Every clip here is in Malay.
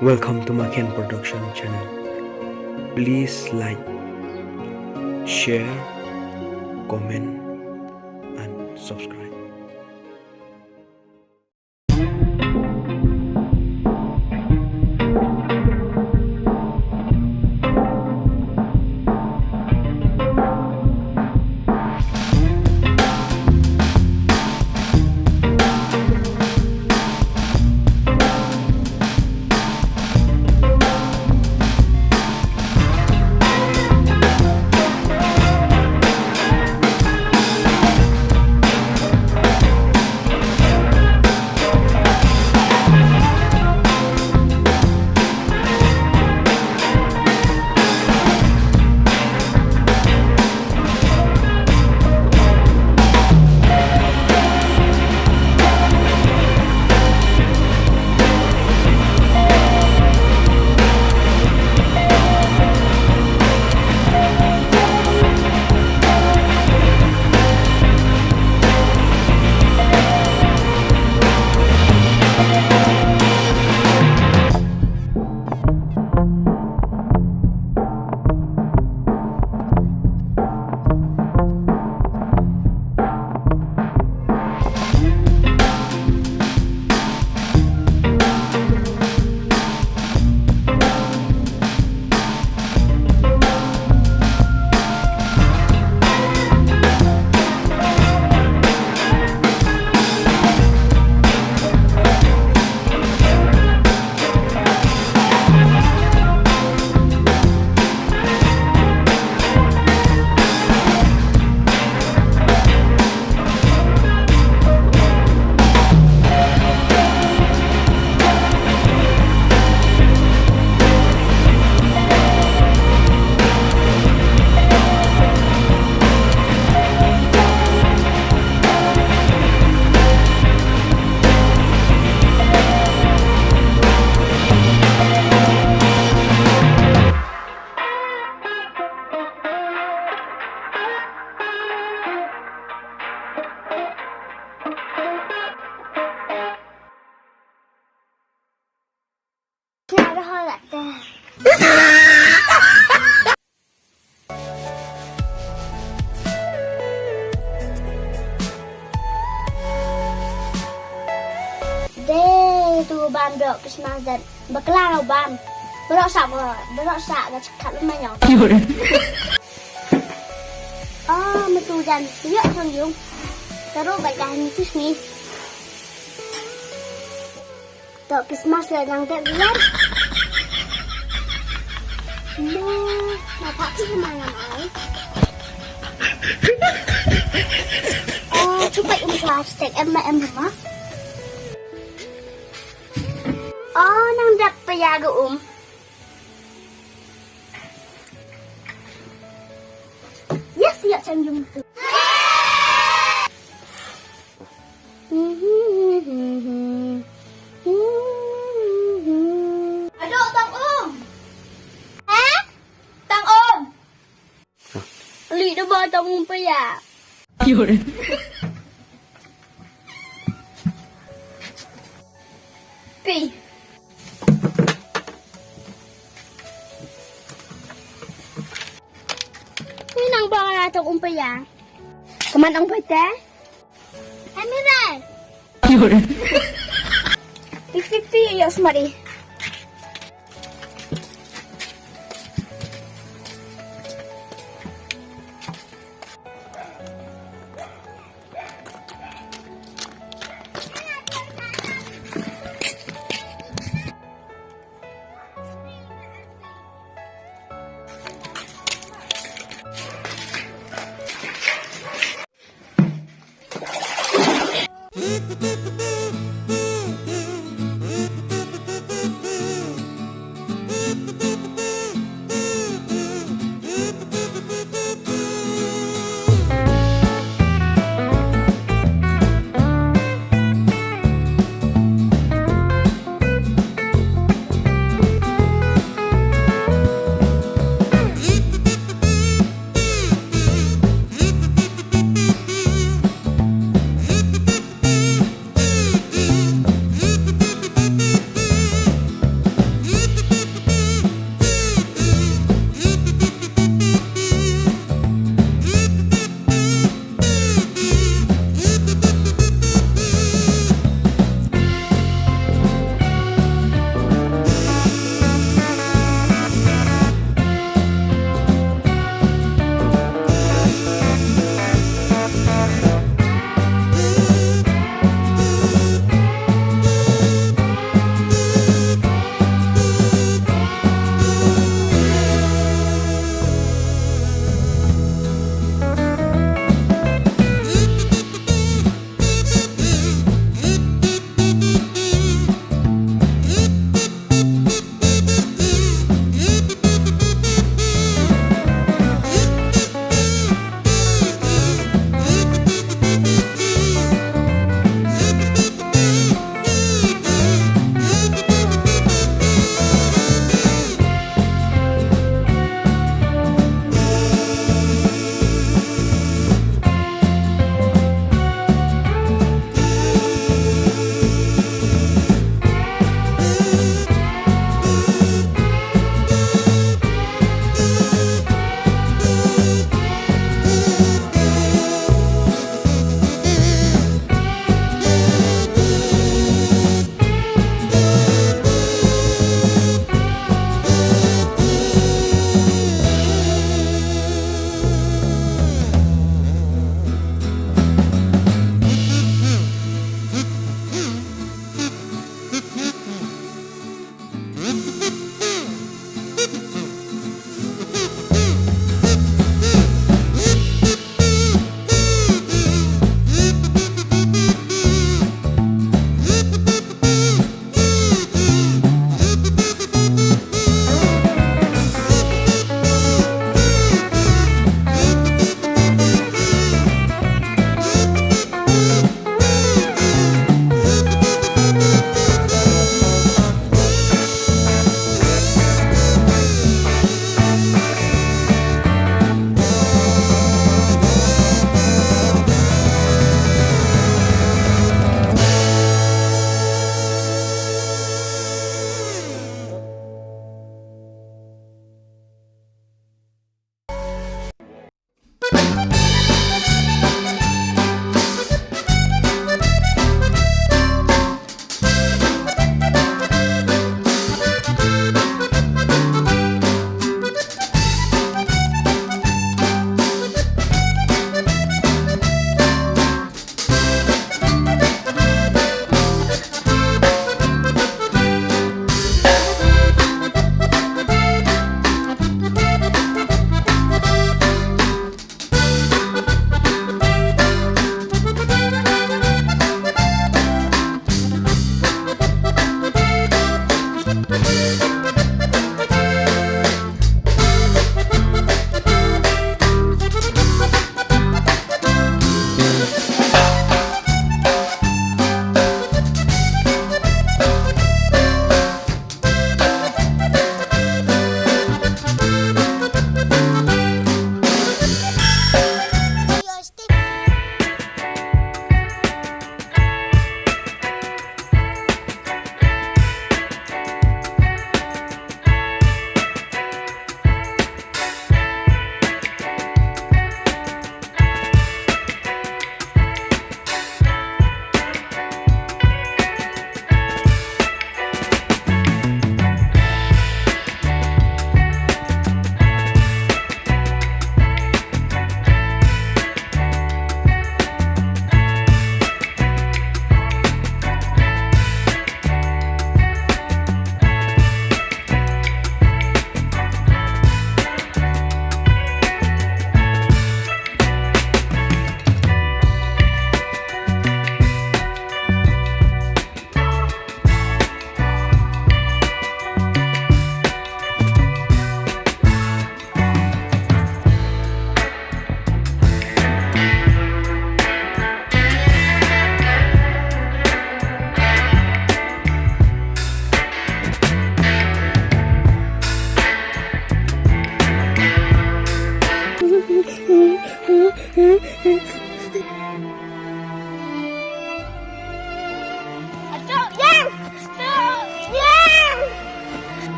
Welcome to my Ken Production channel. Please like, share, comment, and subscribe. Ada halak dah. Deh, tu ban dok Christmas dan berkelar ban. Berok sak dah cakap lumayan. Oh, metu jan. Yuk sang yung. Terus baiklah ni Christmas. Dok Christmas dah nang tak bulan. Mà Thảo thích mà làm ái. Chúc bạn cho steak em hả? Nang đặt bây giờ đủ. Yes, dạ chẳng dùng từ. Lì nó bơi trong bây giờ. Pi. Ini nang bơi trong bây giờ. Kaman ang bơi té. AMILIA. Pi ya semari.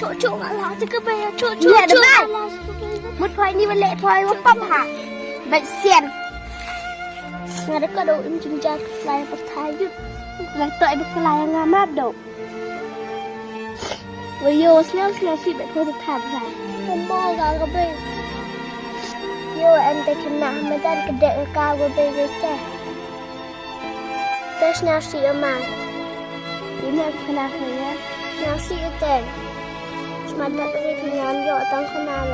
Chỗ ngã thì cứ bây giờ chỗ một phơi đi bên lệ phơi một bắp hả bệnh xiên ngày đó có độ em chừng cha lại bắp thái chứ lại tợi bắp lại ngà mát độ video snell xí bệnh thôi được thảm vậy không mò gà cái bên vô em tay khăn nặng mà đang cái đệ cao cái bên cái cha tới snell xí ở mà đi nè khăn nặng này nhá snell xí ở tên Semangat dari penyanyi orang kenal.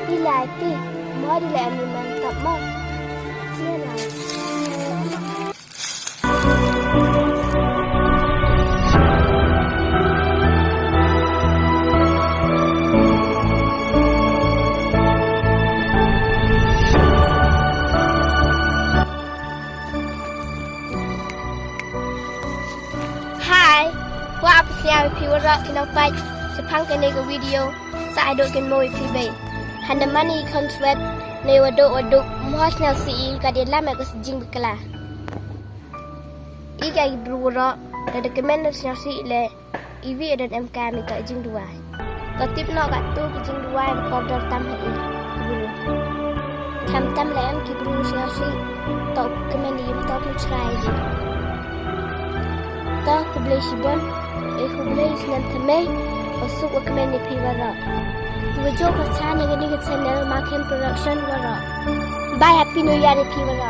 Dilatih, mau dilatih mantap mau. Ni lah. Hai, gua apa sih yang piwara kenapa? Sepang ke nego video sa ado Kynmo pibe handa mani contract ne wado mohas nel si ka de lama ko sijing bekala iga ibruro da dokumen nel si le ivi dan mk mi ka jing dua ko tip no ka tu ki jing dua ko dor tam he buru kam tam le am ki buru nel si to dokumen ni to mu chrai ji to ko ble sibon ko ble snan tame Masuk ke menu piwara. Video ke channel ini ke channel Makin Production wara. Bye happy new year piwara.